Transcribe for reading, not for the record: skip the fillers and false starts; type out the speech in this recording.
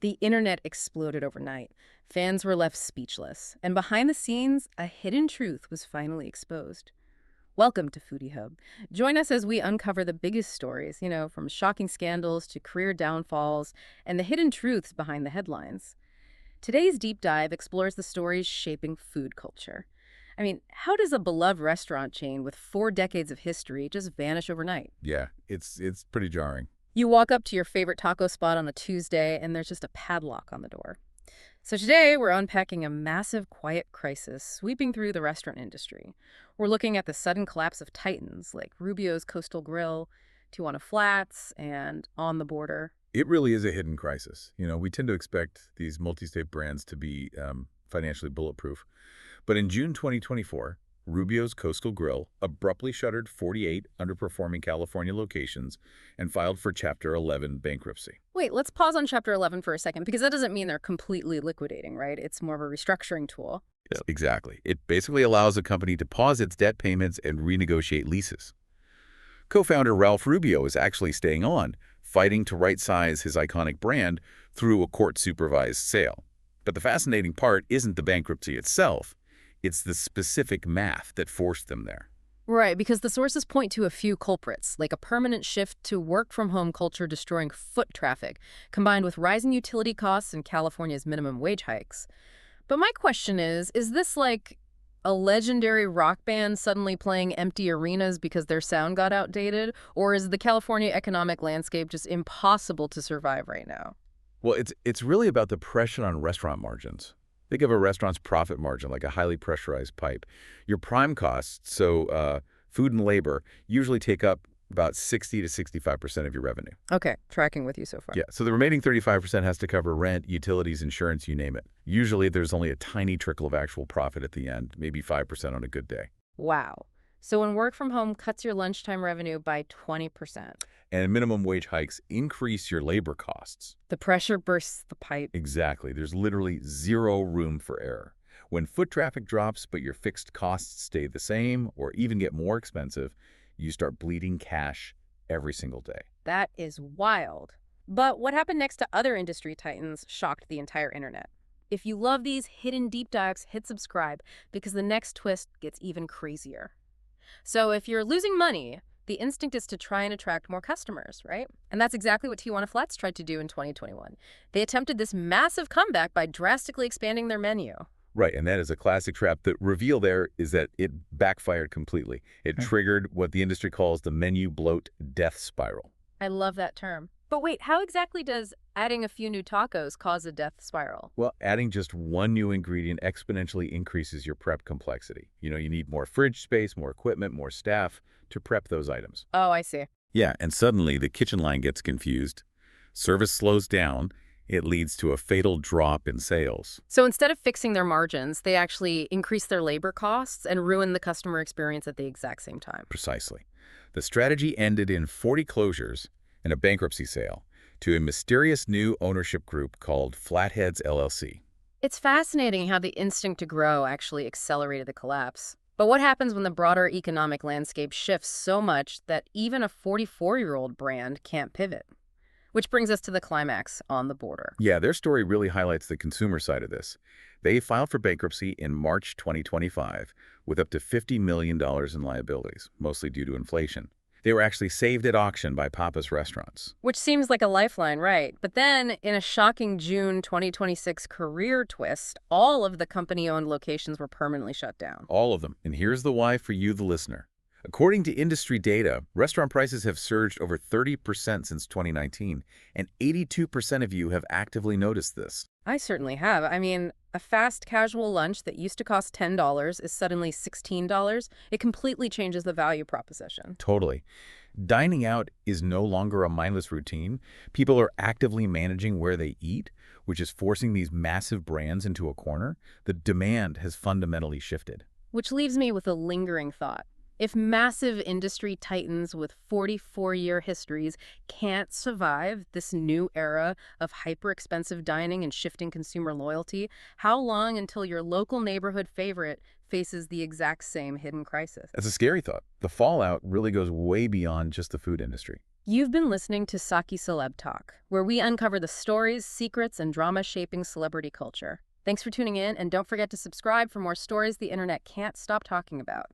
The internet exploded overnight. Fans were left speechless. And behind the scenes, a hidden truth was finally exposed. Welcome to Foodie Hub. Join us as we uncover the biggest stories, from shocking scandals to career downfalls and the hidden truths behind the headlines. Today's deep dive explores the stories shaping food culture. How does a beloved restaurant chain with 4 decades of history just vanish overnight? Yeah, it's pretty jarring. You walk up to your favorite taco spot on a Tuesday, and there's just a padlock on the door. So today, we're unpacking a massive, quiet crisis sweeping through the restaurant industry. We're looking at the sudden collapse of titans like Rubio's Coastal Grill, Tijuana Flats, and On the Border. It really is a hidden crisis. We tend to expect these multi-state brands to be financially bulletproof. But in June 2024, Rubio's Coastal Grill abruptly shuttered 48 underperforming California locations and filed for Chapter 11 bankruptcy. Wait, let's pause on Chapter 11 for a second, because that doesn't mean they're completely liquidating, right? It's more of a restructuring tool. Yes, exactly. It basically allows a company to pause its debt payments and renegotiate leases. Co-founder Ralph Rubio is actually staying on, fighting to right-size his iconic brand through a court-supervised sale. But the fascinating part isn't the bankruptcy itself. It's the specific math that forced them there. Right, because the sources point to a few culprits, like a permanent shift to work-from-home culture destroying foot traffic, combined with rising utility costs and California's minimum wage hikes. But my question is this like a legendary rock band suddenly playing empty arenas because their sound got outdated? Or is the California economic landscape just impossible to survive right now? Well, it's really about the pressure on restaurant margins. Think of a restaurant's profit margin like a highly pressurized pipe. Your prime costs, so food and labor, usually take up about 60 to 65% of your revenue. Okay, tracking with you so far. Yeah, so the remaining 35% has to cover rent, utilities, insurance, you name it. Usually there's only a tiny trickle of actual profit at the end, maybe 5% on a good day. Wow. So when work from home cuts your lunchtime revenue by 20%. And minimum wage hikes increase your labor costs. The pressure bursts the pipe. Exactly. There's literally zero room for error. When foot traffic drops but your fixed costs stay the same or even get more expensive, you start bleeding cash every single day. That is wild. But what happened next to other industry titans shocked the entire internet. If you love these hidden deep dives, hit subscribe because the next twist gets even crazier. So if you're losing money, the instinct is to try and attract more customers, right? And that's exactly what Tijuana Flats tried to do in 2021. They attempted this massive comeback by drastically expanding their menu. Right, and that is a classic trap. The reveal there is that it backfired completely. It triggered what the industry calls the menu bloat death spiral. I love that term. But wait, how exactly does adding a few new tacos cause a death spiral? Well, adding just one new ingredient exponentially increases your prep complexity. You need more fridge space, more equipment, more staff to prep those items. Oh, I see. Yeah, and suddenly the kitchen line gets confused. Service slows down. It leads to a fatal drop in sales. So instead of fixing their margins, they actually increase their labor costs and ruin the customer experience at the exact same time. Precisely. The strategy ended in 40 closures and a bankruptcy sale to a mysterious new ownership group called Flatheads LLC. It's fascinating how the instinct to grow actually accelerated the collapse. But what happens when the broader economic landscape shifts so much that even a 44-year-old brand can't pivot? Which brings us to the climax, On the Border. Yeah, their story really highlights the consumer side of this. They filed for bankruptcy in March 2025 with up to $50 million in liabilities, mostly due to inflation. They were actually saved at auction by Papa's Restaurants. Which seems like a lifeline, right? But then, in a shocking June 2026 career twist, all of the company-owned locations were permanently shut down. All of them. And here's the why for you, the listener. According to industry data, restaurant prices have surged over 30% since 2019, and 82% of you have actively noticed this. I certainly have. A fast casual lunch that used to cost $10 is suddenly $16. It completely changes the value proposition. Totally. Dining out is no longer a mindless routine. People are actively managing where they eat, which is forcing these massive brands into a corner. The demand has fundamentally shifted. Which leaves me with a lingering thought. If massive industry titans with 44-year histories can't survive this new era of hyper-expensive dining and shifting consumer loyalty, how long until your local neighborhood favorite faces the exact same hidden crisis? That's a scary thought. The fallout really goes way beyond just the food industry. You've been listening to Saki Celeb Talk, where we uncover the stories, secrets, and drama shaping celebrity culture. Thanks for tuning in, and don't forget to subscribe for more stories the internet can't stop talking about.